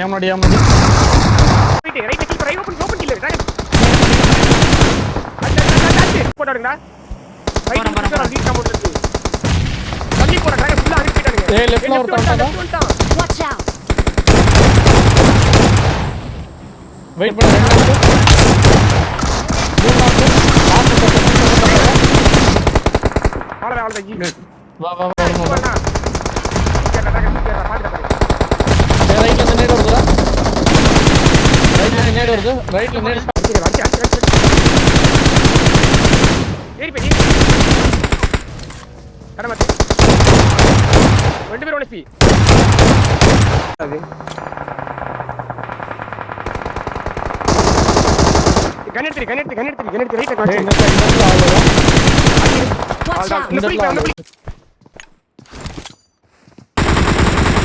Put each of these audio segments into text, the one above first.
ஏமாடி right right kill right open kill dragon அட போடுங்கடா right போற லீட் கமௌண்ட் இருக்கு தள்ளி போற டிராகன் ஃபுல்லா அடிச்சிட்டானுங்க ஏய் லெஃப்ட்ல ஒருத்தன் வாட்ச் அவுட் வெயிட் பண்ணு ஆளடா ஜி வா ரைட்ல நேடு வருதா ரைட்ல நேடு ஏறி போய் கடமத்தி ரெண்டு பேரும் ஒன்ஸ்பி அது கனெக்ட் ரைட்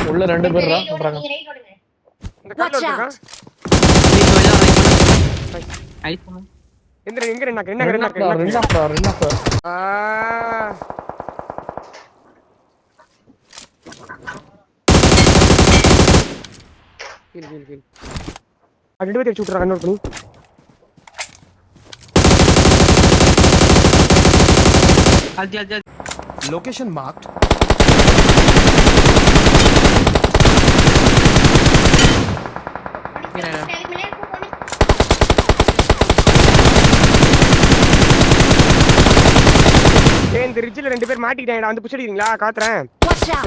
உள்ள ரெண்டு பேர் பண்றாங்க இந்த கார்ல இருக்கா ஐஸ் பண்ணு எங்க ரெண்டா கீழ் ரெண்டு பேர் சுட்டுறாங்க நோட் பண்ணி அல்ஜி Location marked. இந்த ரிட்ஜ்ல ரெண்டு பேர் மாட்டிக்கிட்டாங்கடா வந்து புஷ் அடிக்கிறீங்களா காத்துறேன்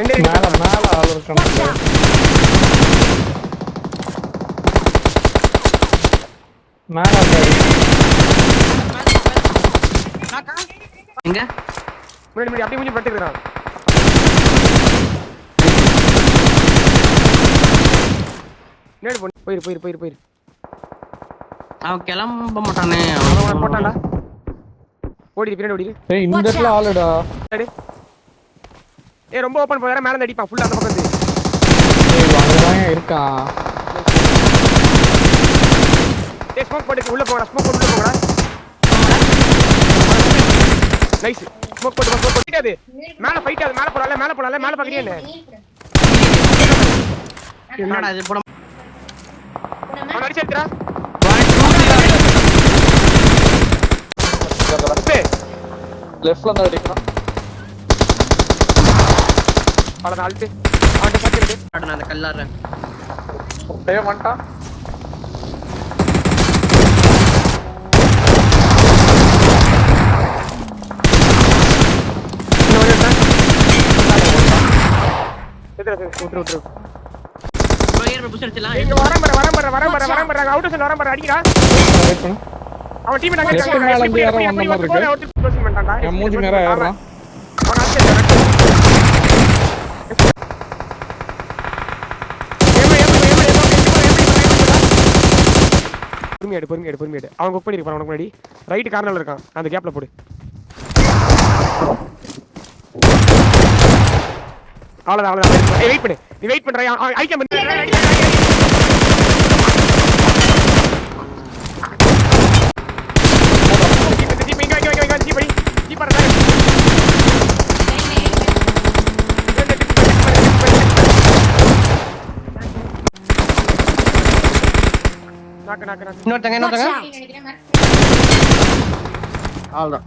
ரெண்டு மேல ஆள் இருக்காங்க மேல எங்க முன்னாடி அப்படியே மூஞ்சி பட்டுக்குறான் நேடு போயிரு அவன் கிளம்ப மாட்டானே அவன் போட்டான்டா ஓடி பின்னாடி ஓடி ஏய் இந்த இடத்துல ஆளுடா ஏய் ரொம்ப ஓபன் போறா மேல இருந்து அடிப்பான் ஃபுல்லா அந்த பக்கம் இருந்து ஏய் அங்கதான் இருக்கான் ஏய் ஸ்மோக் போட்டு உள்ள போடா ஸ்மோக் போட்டு உள்ள போடா நைஸ் ஸ்மோக் போட்டு போயிடாது மேல ஃபைட் ஆது மேல போறால மேல பாக்கறியே என்ன என்னடா இது போட அவன் அடிச்சேடா 1 2 லெஃப்ட்ல இருந்து அடிக்கிறான் அவன ஆல்ட் அவன் பாத்துட்டு நான் அந்த கல்லாற டேய் வந்துட்டான் விட்டு ப்ளேயர் புஷ் அடிச்சலாம் வரேன் அவுட் சைடு வரேன் அடிடா வெயிட் பண்ணு அவன் டீம் நாங்க லெஃப்ட் மேல இருந்து யாரோ வந்த மாதிரி இருக்கு அவுட் க்ளோசிங் பண்ணிட்டான்டா என் மூஞ்சி நேரா ஏறறான் அவன் ஆச்சே பொறுமையாடு அவன் குக் பண்ணிருப்பான் உனக்கு முன்னாடி ரைட் கார்னர்ல இருக்கான் அந்த கேப்ல போடு அவ்வளவுதான் வெயிட் பண்ணு நீ வெயிட் பண்ற ஐ கேம் இன்னொருத்தங்க அவ்வளவுதான்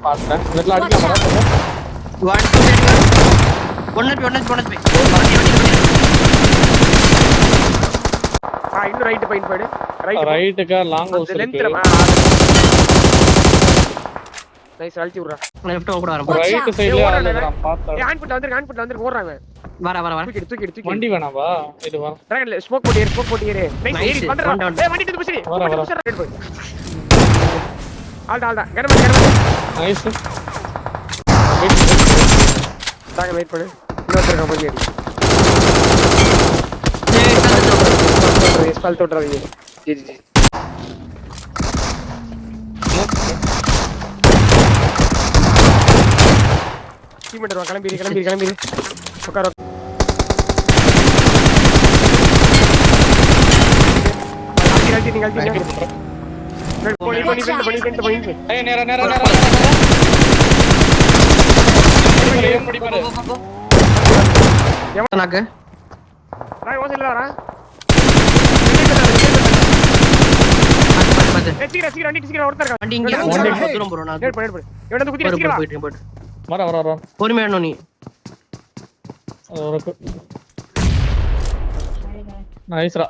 பாத்தேன் இதெல்லாம் அடிக்கலாம் 1 2 ஒன்னு போய் இன்னும் ரைட் பாயிண்ட் போடு ரைட்டுக்கு லாங் ஹவுஸ் இருக்கு நைஸ் அழுத்தி விடுறா லெஃப்ட் கூட வர ரைட் சைடுல ஆளுறான் பார்த்தா ஹேண்ட் புட் வந்து ஓடுறாங்க வர தூக்கி வண்டி வேணாவா இது வா டிராகன்ல ஸ்மோக் போட்டு ஏறு நைஸ் Nice. ஏறி பண்றா Down. ஏய் வண்டி தூக்கி புஷ் வர. ஆல்டா கரம நைஸ் டிராகன் வெயிட் பண்ணு இன்னொருத்தர் கம்பெனி ஏறி ஸ்பால் தொட்றாதீங்க ஜி டீம்மேட் வா கிளம்பி உட்கார ஏய் நேரா ஏன் முடி பாரு நாக்கு ராய் ஓசையில வரா பாத்து சீக்கிரம் வண்டி சீக்கிரம் ஒருத்தர் இருக்கான் வண்டி இங்க அங்க தூரம் போறோம் நான் நேட் போடு இவன் வந்து குத்தி சீக்கிரம் போயிட்டு வர பொறுமையா நீ நைஸ்ரா